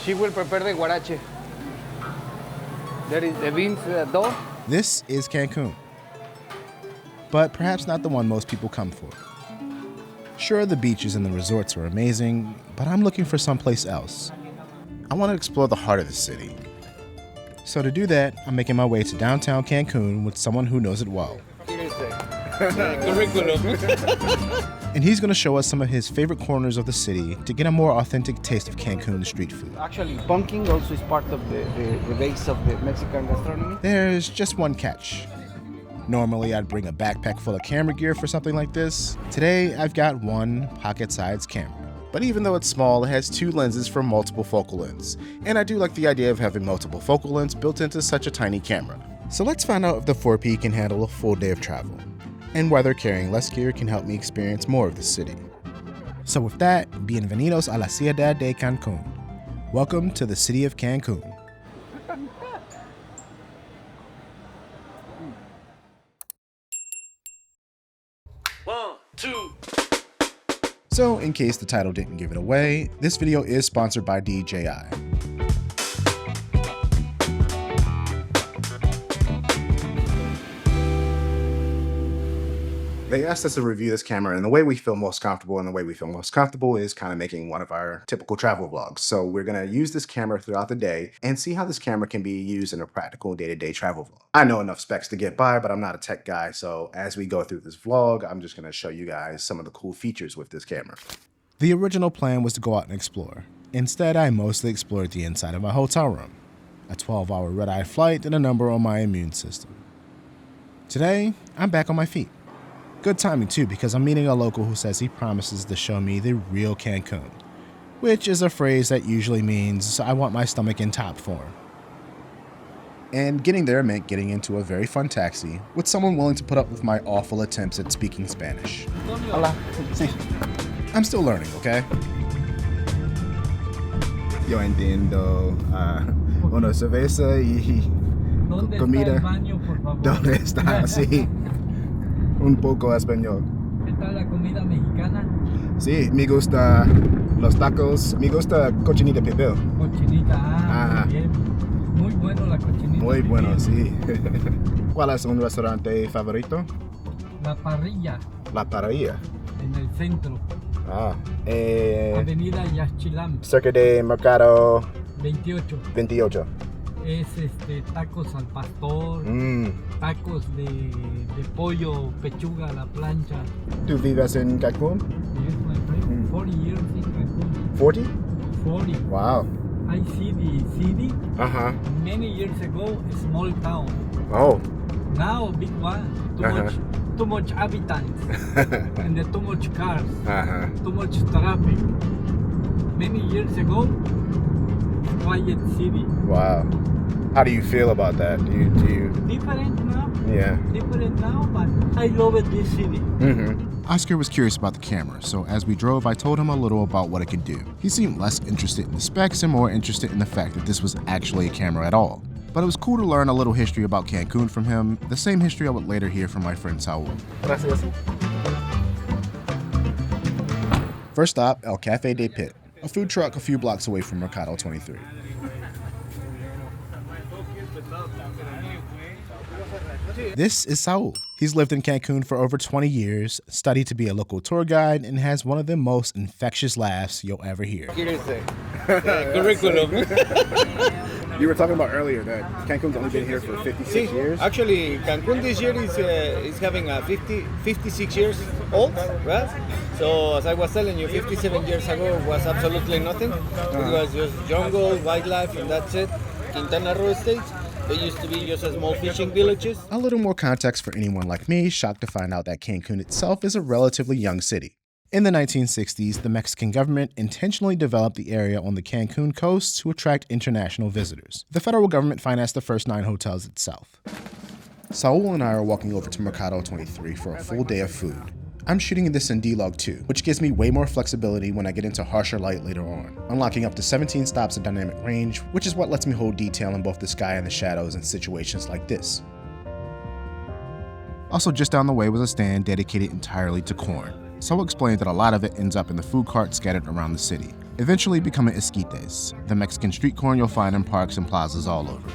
She will prepare the guarache. There is the beans dough. This is Cancun, but perhaps not the one most people come for. Sure, the beaches and the resorts are amazing, but I'm looking for someplace else. I want to explore the heart of the city. So to do that, I'm making my way to downtown Cancun with someone who knows it well. And he's going to show us some of his favorite corners of the city to get a more authentic taste of Cancun street food. Actually, pumpkin also is part of the base of the Mexican gastronomy. There's just one catch. Normally, I'd bring a backpack full of camera gear for something like this. Today, I've got one pocket-sized camera. But even though it's small, it has 2 lenses for multiple focal lengths. And I do like the idea of having multiple focal lengths built into such a tiny camera. So let's find out if the 4P can handle a full day of travel, and whether carrying less gear can help me experience more of the city. So with that, bienvenidos a la ciudad de Cancun. Welcome to the city of Cancun. One, two. So, in case the title didn't give it away, this video is sponsored by DJI. They asked us to review this camera, and the way we feel most comfortable is kind of making one of our typical travel vlogs. So we're going to use this camera throughout the day and see how this camera can be used in a practical day-to-day travel vlog. I know enough specs to get by, but I'm not a tech guy. So as we go through this vlog, I'm just going to show you guys some of the cool features with this camera. The original plan was to go out and explore. Instead, I mostly explored the inside of my hotel room. A 12-hour red-eye flight and a number on my immune system. Today, I'm back on my feet. Good timing too, because I'm meeting a local who says he promises to show me the real Cancun, which is a phrase that usually means I want my stomach in top form. And getting there meant getting into a very fun taxi with someone willing to put up with my awful attempts at speaking Spanish. Hola. Sí. I'm still learning, okay? Yo entiendo una cerveza y comida. ¿Dónde está? Sí. Un poco español. ¿Qué tal la comida mexicana? Sí, me gusta los tacos, me gusta cochinita pibil. Cochinita, muy bien. Muy bueno la cochinita. Muy pibil. bueno, sí. ¿Cuál es un restaurante favorito? La Parrilla. La Parrilla. En el centro. Avenida Yaxchilán. Cerca de Mercado 28. Es tacos al pastor, tacos de pollo, pechuga a la plancha. ¿Tú vives en Cancun? Yes, my friend. 40 years in Cancun. 40? 40. Wow. I see the city Uh-huh. many years ago, a small town. Oh. Now a big one. Too much inhabitants and too much cars, too much traffic. Many years ago, quiet city. Wow. How do you feel about that? Do you... Different now. Yeah. Different now, but I love it, this city. Oscar was curious about the camera, so as we drove, I told him a little about what it could do. He seemed less interested in the specs and more interested in the fact that this was actually a camera at all. But it was cool to learn a little history about Cancun from him, the same history I would later hear from my friend Saul. Gracias. First stop, El Café de Pit, a food truck a few blocks away from Mercado 23. This is Saul. He's lived in Cancun for over 20 years, studied to be a local tour guide, and has one of the most infectious laughs you'll ever hear. Curriculum. You were talking about earlier that Cancun's only been here for 56 years. Actually, Cancun this year is having a 56 years old, right? So as I was telling you, 57 years ago was absolutely nothing. It was just jungle, wildlife, and that's it. Quintana Roo State. They used to be just small fishing villages. A little more context for anyone like me, shocked to find out that Cancun itself is a relatively young city. In the 1960s, the Mexican government intentionally developed the area on the Cancun coast to attract international visitors. The federal government financed the first 9 hotels itself. Saul and I are walking over to Mercado 23 for a full day of food. I'm shooting this in D-Log 2, which gives me way more flexibility when I get into harsher light later on, unlocking up to 17 stops of dynamic range, which is what lets me hold detail in both the sky and the shadows in situations like this. Also, just down the way was a stand dedicated entirely to corn. Saul explained that a lot of it ends up in the food carts scattered around the city. eventually becoming esquites, the Mexican street corn you'll find in parks and plazas all over.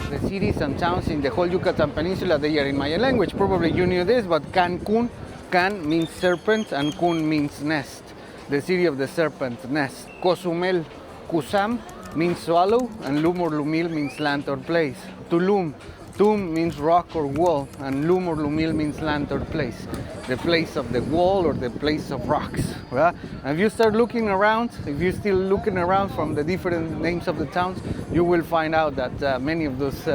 The cities and towns in the whole Yucatan Peninsula, they are in Mayan language. Probably you knew this, but Cancun, Can means serpent and Kun means nest, the city of the serpent nest. Cozumel, Cusam means swallow, and Lum or Lumil means land or place. Tulum, Tum means rock or wall, and Lum or Lumil means land or place, the place of the wall or the place of rocks. Right? And if you start looking around, if you're still looking around from the different names of the towns, you will find out that many of those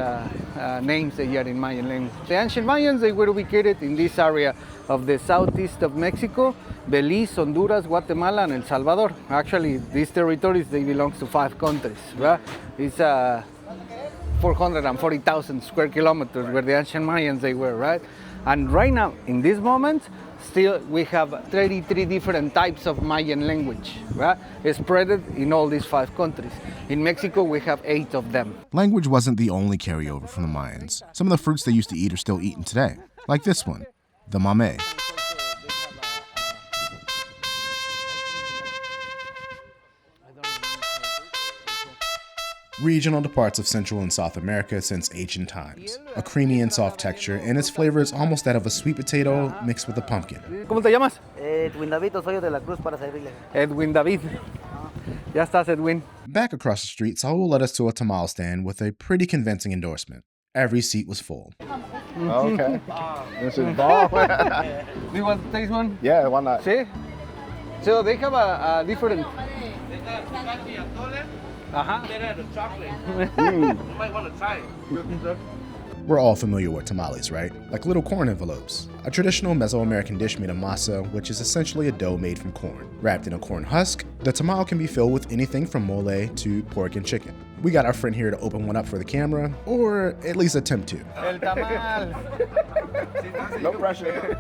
names they are in Mayan language. The ancient Mayans, they were ubicated in this area of the southeast of Mexico, Belize, Honduras, Guatemala, and El Salvador. Actually, these territories, they belong to 5 countries. Right? It's 440,000 square kilometers where the ancient Mayans they were, right? And right now, in this moment, still we have 33 different types of Mayan language, right? It's spread in all these 5 countries. In Mexico, we have 8 of them. Language wasn't the only carryover from the Mayans. Some of the fruits they used to eat are still eaten today, like this one, the mamey. Regional to parts of Central and South America since ancient times. A creamy and soft texture, and its flavor is almost that of a sweet potato mixed with a pumpkin. ¿Cómo te llamas? Edwin David Osorio de la Cruz para servirle. Edwin David. Ya estás, Edwin. Back across the street, Saul led us to a tamal stand with a pretty convincing endorsement. Every seat was full. Okay. This is ball. Do you want to taste one? Yeah, why not? See? So they have a different... We're all familiar with tamales, right? Like little corn envelopes. A traditional Mesoamerican dish made of masa, which is essentially a dough made from corn. Wrapped in a corn husk, the tamal can be filled with anything from mole to pork and chicken. We got our friend here to open one up for the camera, or at least attempt to. El tamal. No pressure.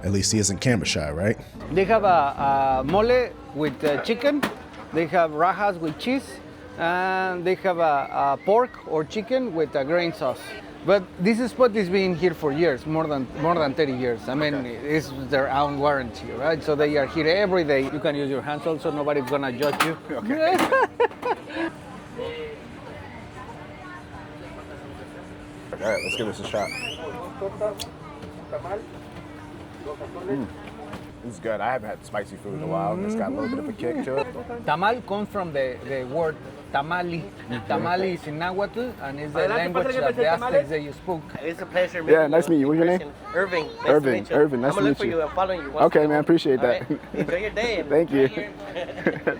At least he isn't camera shy, right? They have a mole with chicken. They have rajas with cheese. And they have a pork or chicken with a grain sauce. But this spot has been here for years, more than 30 years. I mean, it's their own warranty, right? So they are here every day. You can use your hands also, nobody's gonna judge you. Okay. All right, let's give this a shot. This is good. I haven't had spicy food in a while. It's got a little bit of a kick to it. Tamal comes from the word tamali. Tamali is in Nahuatl, and it's the language that the Aztecs they spoke. It's a pleasure. Yeah, nice to meet you. What's your name? Irving. Irving. Irving, nice to I'm gonna meet look for you. you. I'm following you. Okay, man, appreciate that. Right. Enjoy your day. Thank you.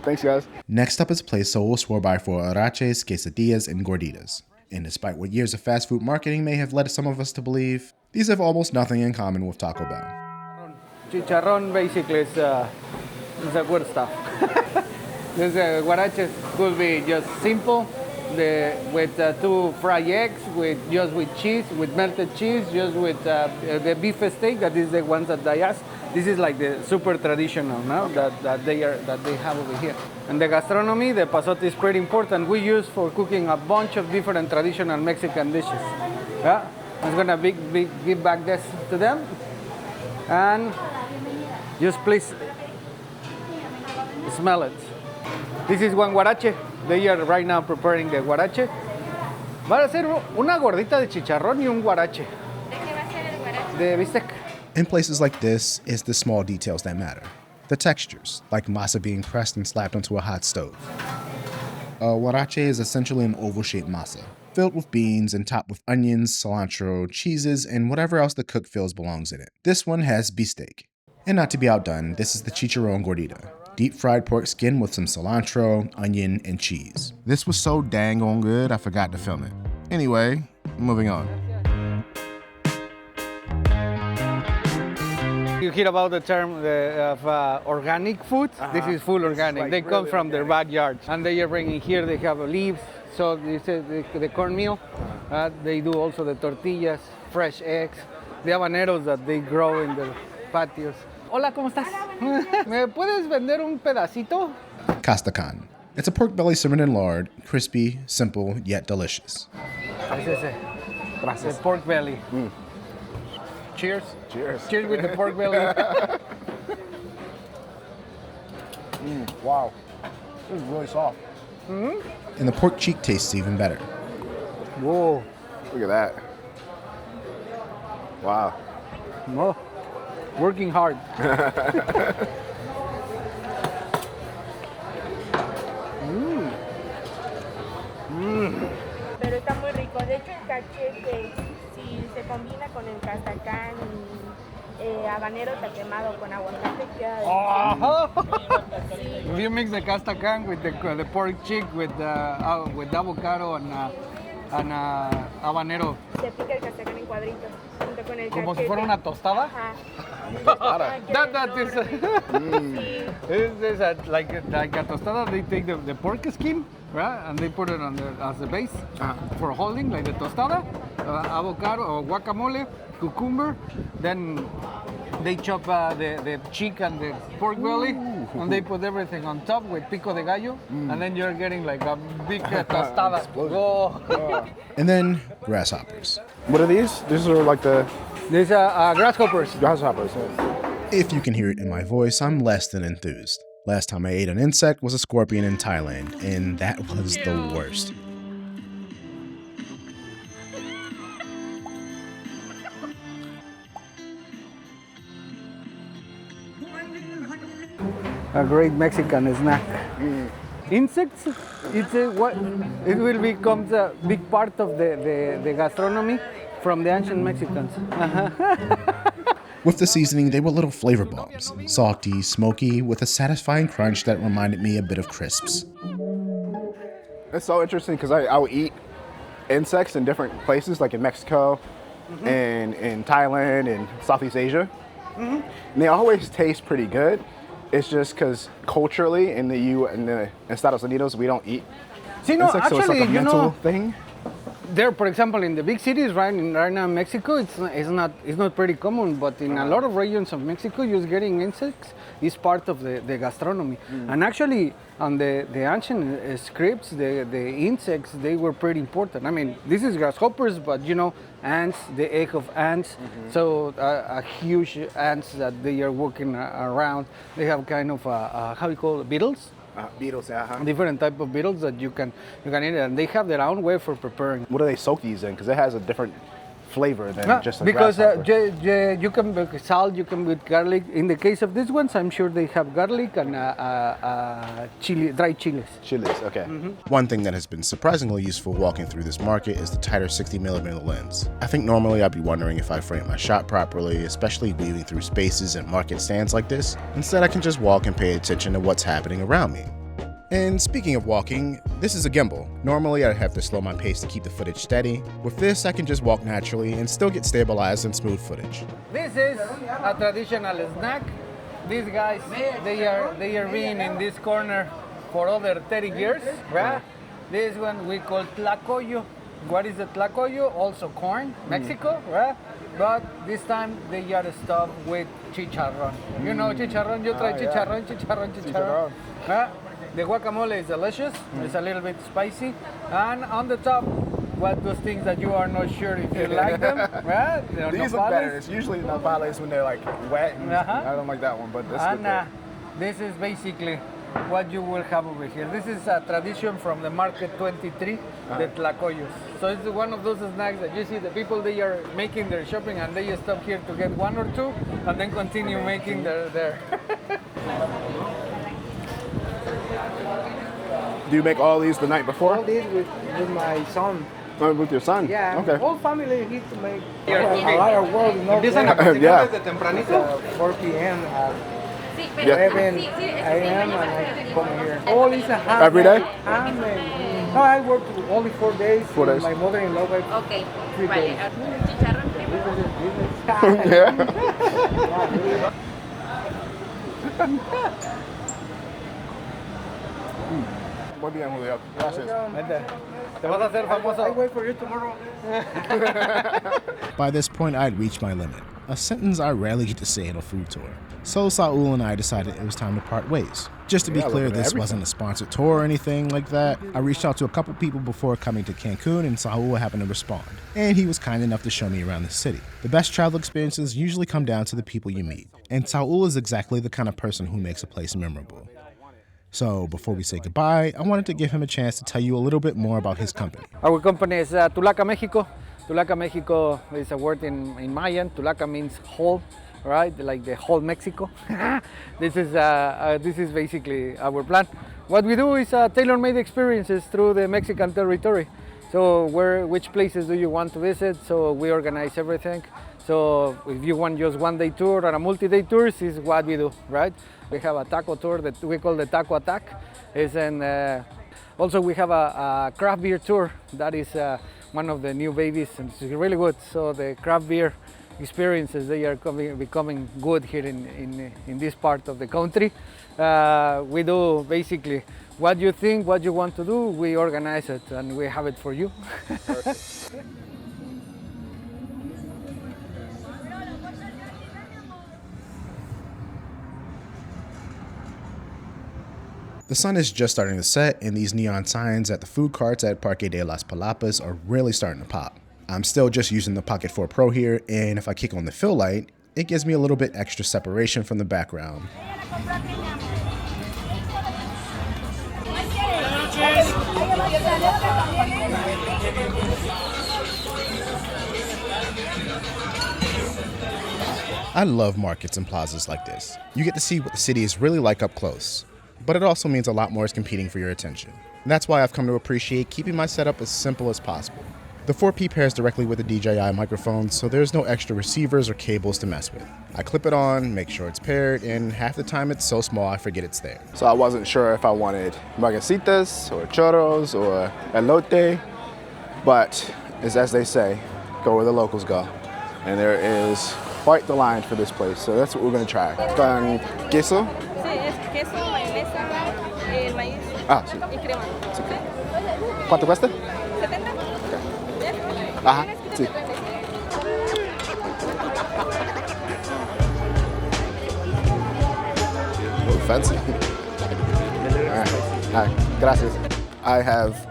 Thanks, guys. Next up is a place Saul swore by for araches, quesadillas, and gorditas. And despite what years of fast food marketing may have led some of us to believe, these have almost nothing in common with Taco Bell. Chicharrón basically is the good stuff. This guaraches could be just simple, with 2 fried eggs, with cheese, with melted cheese, just with the beef steak. That is the ones that I asked. This is like the super traditional now that they have over here. And the gastronomy, the pasote is pretty important. We use for cooking a bunch of different traditional Mexican dishes. Yeah, I'm gonna give back this to them, and just please smell it. This is one guarache. They are right now preparing the guarache. Va a hacer una gordita de chicharrón y un guarache. ¿De qué va a ser el guarache? De bistec. In places like this, it's the small details that matter. The textures, like masa being pressed and slapped onto a hot stove. A huarache is essentially an oval-shaped masa, filled with beans and topped with onions, cilantro, cheeses, and whatever else the cook feels belongs in it. This one has beefsteak. And not to be outdone, this is the chicharrón gordita. Deep-fried pork skin with some cilantro, onion, and cheese. This was so dang on good, I forgot to film it. Anyway, moving on. You hear about the term of organic food? This is full organic. They come from their backyards, and they are bringing here. They have leaves, so this is the cornmeal. They do also the tortillas, fresh eggs, the habaneros that they grow in the patios. Hola, ¿cómo estás? ¿Me puedes vender un pedacito? Castacan. It's a pork belly simmered in lard, crispy, simple, yet delicious. Es ese. The pork belly. Cheers. Cheers. Cheers with the pork belly. Wow. This is really soft. And the pork cheek tastes even better. Whoa. Look at that. Wow. Oh, working hard. Pero está muy rico. De hecho, el cachete, si se combina con el castacán y habanero tatemado con aguacate, queda If you mix the castacan with the pork cheek with avocado and habanero, se pica el castacán en cuadritos junto con el como si cachete. fuera una tostada. Ajá. That is like a tostada. They take the pork skin, right, and they put it on as the base for holding, like the tostada, avocado or guacamole, cucumber. Then they chop the cheek and the pork belly, and they put everything on top with pico de gallo, and then you're getting like a big tostada. Oh. And then grasshoppers. What are these? These are like the These are grasshoppers. grasshoppers. If you can hear it in my voice, I'm less than enthused. Last time I ate an insect was a scorpion in Thailand, and that was the worst. A great Mexican snack. Insects, it will become a big part of the gastronomy from the ancient Mexicans. With the seasoning, they were little flavor bombs. Salty, smoky, with a satisfying crunch that reminded me a bit of crisps. It's so interesting because I will eat insects in different places, like in Mexico and in Thailand and Southeast Asia. And they always taste pretty good. It's just because culturally in the Estados Unidos, we don't eat See, no, insects, so it's actually, like a you mental know, thing. there, for example, in the big cities, right now in Mexico, it's not pretty common. But in a lot of regions of Mexico, just getting insects is part of the gastronomy. And actually, on the ancient scripts, the insects, they were pretty important. I mean, this is grasshoppers, but you know, ants, the egg of ants. So a huge ants that they are walking around. They have kind of how you call it, beetles. Beetles, Different type of beetles that you can eat, and they have their own way for preparing. What do they soak these in? Because it has a different flavor than just a because grasshopper. you can with salt, you can with garlic. In the case of these ones, I'm sure they have garlic and chili, dried chilies. Chilies, okay. One thing that has been surprisingly useful walking through this market is the tighter 60mm lens. I think normally I'd be wondering if I frame my shot properly, especially weaving through spaces and market stands like this. Instead, I can just walk and pay attention to what's happening around me. And speaking of walking, this is a gimbal. Normally I'd have to slow my pace to keep the footage steady. With this, I can just walk naturally and still get stabilized and smooth footage. This is a traditional snack. These guys, they are being in this corner for over 30 years, right? This one we call tlacoyo. What is the tlacoyo? Also corn, Mexico, right? But this time they are stuffed with chicharrón. You know chicharrón, you try chicharrón. Right? The guacamole is delicious. It's a little bit spicy. And on the top, what those things that you are not sure if you like them, right? These look better. It's usually nopales when they're like wet. And I don't like that one, but this And look this is basically what you will have over here. This is a tradition from the Market 23, the tlacoyos. So it's one of those snacks that you see the people, they are making their shopping and they stop here to get one or two and then continue making their Do you make all these the night before? All this with my son. Oh, with your son? Yeah. Okay. Whole family here to make okay. a lot of work. You know, Empiezan a cocinar Yeah. desde tempranito. 4 p.m. Sí, Yeah. pero 11 sí, sí, eso a.m. sí, and I mañana. come here. All is a handmade. Every day? Handmade. No, I work only 4 days. 4 days. My mother-in-law works Ok, 3 vale. days. Chicharrón primero. Yeah. Muy bien, Julio. Gracias. Vente. Te vas a hacer famoso. I wait for you tomorrow. By this point, I'd reached my limit, a sentence I rarely get to say at a food tour. So Saul and I decided it was time to part ways. Just to be Yeah, clear, look at this everything. wasn't a sponsored tour or anything like that. I reached out to a couple people before coming to Cancun, and Saul happened to respond. And he was kind enough to show me around the city. The best travel experiences usually come down to the people you meet. And Saul is exactly the kind of person who makes a place memorable. So before we say goodbye, I wanted to give him a chance to tell you a little bit more about his company. Our company is Tulaca, Mexico. Tulaca, Mexico is a word in Mayan. Tulaca means whole, right? Like the whole Mexico. This is basically our plan. What we do is tailor-made experiences through the Mexican territory. So which places do you want to visit? So we organize everything. So if you want just one day tour or a multi-day tour, this is what we do, right? We have a taco tour that we call the Taco Attack. Also we have a craft beer tour that is one of the new babies, and it's really good. So the craft beer experiences, they are becoming good here in this part of the country. We do basically what you think, what you want to do, we organize it and we have it for you. The sun is just starting to set, and these neon signs at the food carts at Parque de las Palapas are really starting to pop. I'm still just using the Pocket 4 Pro here, and if I kick on the fill light, it gives me a little bit extra separation from the background. I love markets and plazas like this. You get to see what the city is really like up close. But it also means a lot more is competing for your attention. And that's why I've come to appreciate keeping my setup as simple as possible. The 4P pairs directly with the DJI microphone, so there's no extra receivers or cables to mess with. I clip it on, make sure it's paired, and half the time it's so small I forget it's there. So I wasn't sure if I wanted margaritas or churros or elote, but it's as they say, go where the locals go. And there is quite the line for this place, so that's what we're gonna try. Con queso? Sí, es queso, mayonesa, el maíz Sí. y crema. ¿Cuánto cuesta? 70. Ajá, sí. Oh, fancy. All right, gracias. I have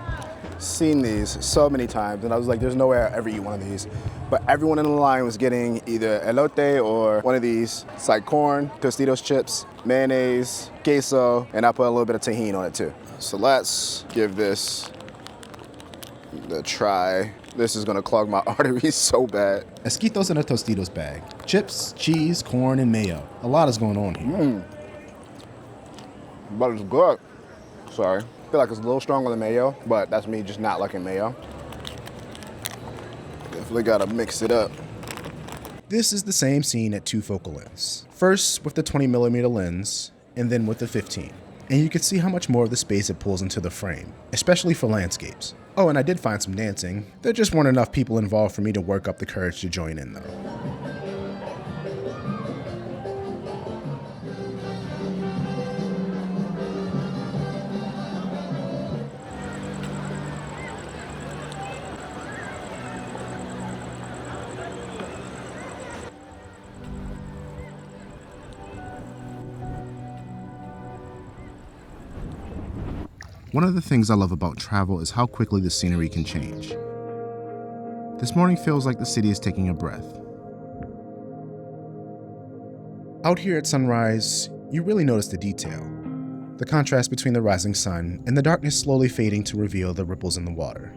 seen these so many times, and I was like, there's no way I ever eat one of these. But everyone in the line was getting either elote or one of these. It's like corn, Tostitos chips, mayonnaise, queso, and I put a little bit of tahini on it too. So let's give this a try. This is gonna clog my arteries so bad. Esquitos in a Tostitos bag. Chips, cheese, corn, and mayo. A lot is going on here. But it's good. Sorry. I feel like it's a little stronger than mayo, but that's me just not liking mayo. Definitely gotta mix it up. This is the same scene at two focal lengths. First with the 20mm lens, and then with the 15. And you can see how much more of the space it pulls into the frame, especially for landscapes. Oh, and I did find some dancing. There just weren't enough people involved for me to work up the courage to join in though. One of the things I love about travel is how quickly the scenery can change. This morning feels like the city is taking a breath. Out here at sunrise, you really notice the detail. The contrast between the rising sun and the darkness slowly fading to reveal the ripples in the water.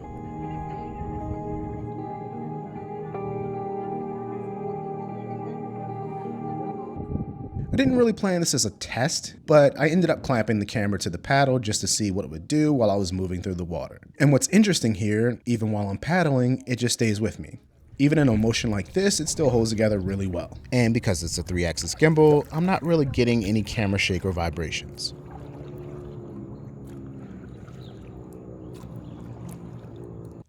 I didn't really plan this as a test, but I ended up clamping the camera to the paddle just to see what it would do while I was moving through the water. And what's interesting here, even while I'm paddling, it just stays with me. Even in a motion like this, it still holds together really well. And because it's a 3-axis gimbal, I'm not really getting any camera shake or vibrations.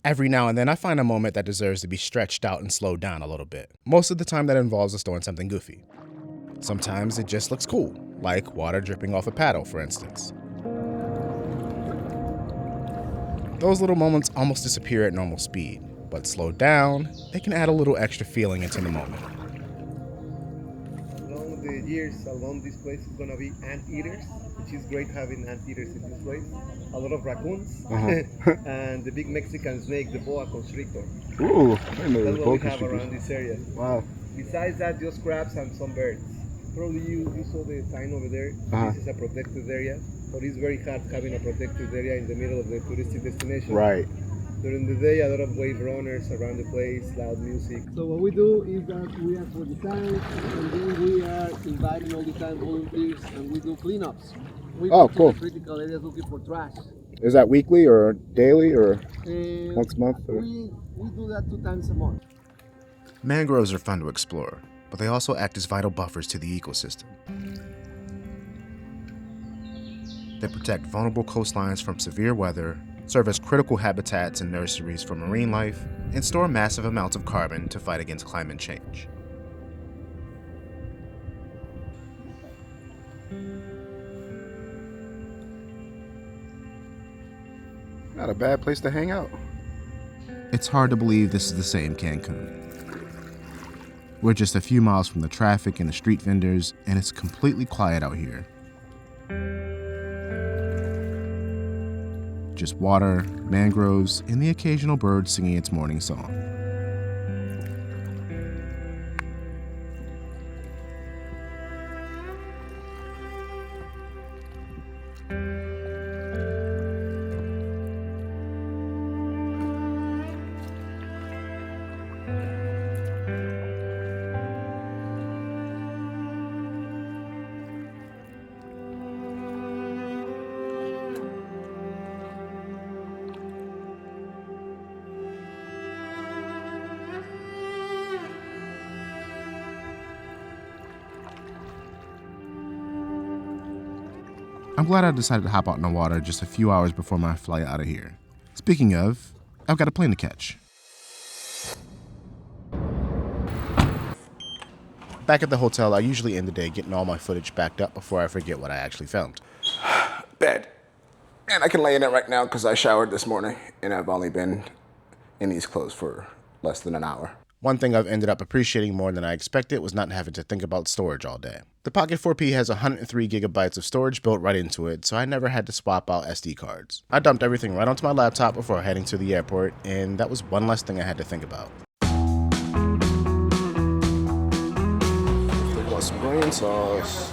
Every now and then I find a moment that deserves to be stretched out and slowed down a little bit. Most of the time that involves us doing something goofy. Sometimes it just looks cool, like water dripping off a paddle, for instance. Those little moments almost disappear at normal speed, but slowed down, they can add a little extra feeling into the moment. Along the years, along this place is gonna be anteaters, which is great having anteaters in this place. A lot of raccoons, and the big Mexican snake, the boa constrictor. Ooh, That's what we have around this area. Wow. Besides that, just crabs and some birds. Probably you saw the sign over there. This is a protected area. but it's very hard having a protected area in the middle of the touristy destination. Right. During the day, a lot of wave runners around the place, loud music. So what we do is that we ask for the time, and then we are inviting all the time volunteers, and we do cleanups. We Oh, go to cool. the critical areas looking for trash. Is that weekly or daily or once a month? Or? We do that 2 times a month. Mangroves are fun to explore, but they also act as vital buffers to the ecosystem. They protect vulnerable coastlines from severe weather, serve as critical habitats and nurseries for marine life, and store massive amounts of carbon to fight against climate change. Not a bad place to hang out. It's hard to believe this is the same Cancun. We're just a few miles from the traffic and the street vendors, and it's completely quiet out here. Just water, mangroves, and the occasional bird singing its morning song. I'm glad I decided to hop out in the water just a few hours before my flight out of here. Speaking of, I've got a plane to catch. Back at the hotel, I usually end the day getting all my footage backed up before I forget what I actually filmed. Bed. And I can lay in it right now because I showered this morning and I've only been in these clothes for less than an hour. One thing I've ended up appreciating more than I expected was not having to think about storage all day. The Pocket 4P has 103 gigabytes of storage built right into it, so I never had to swap out SD cards. I dumped everything right onto my laptop before heading to the airport, and that was one less thing I had to think about. Some green sauce.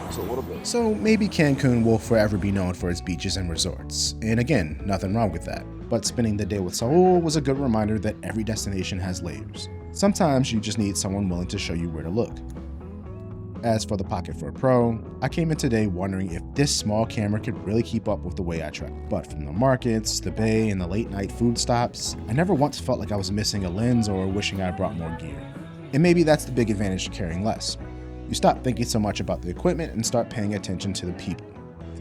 Just a little bit. So maybe Cancun will forever be known for its beaches and resorts, and again, nothing wrong with that. But spending the day with Saul was a good reminder that every destination has layers. Sometimes you just need someone willing to show you where to look. As for the Pocket 4 Pro, I came in today wondering if this small camera could really keep up with the way I travel. But from the markets, the bay, and the late night food stops, I never once felt like I was missing a lens or wishing I brought more gear. And maybe that's the big advantage to carrying less. You stop thinking so much about the equipment and start paying attention to the people,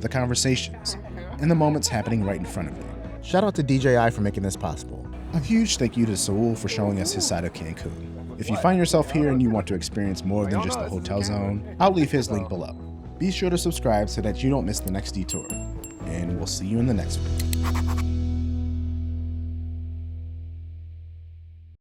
the conversations, and the moments happening right in front of you. Shout out to DJI for making this possible. A huge thank you to Saul for showing us his side of Cancun. If you find yourself here and you want to experience more than just the hotel zone, I'll leave his link below. Be sure to subscribe so that you don't miss the next detour. And we'll see you in the next one.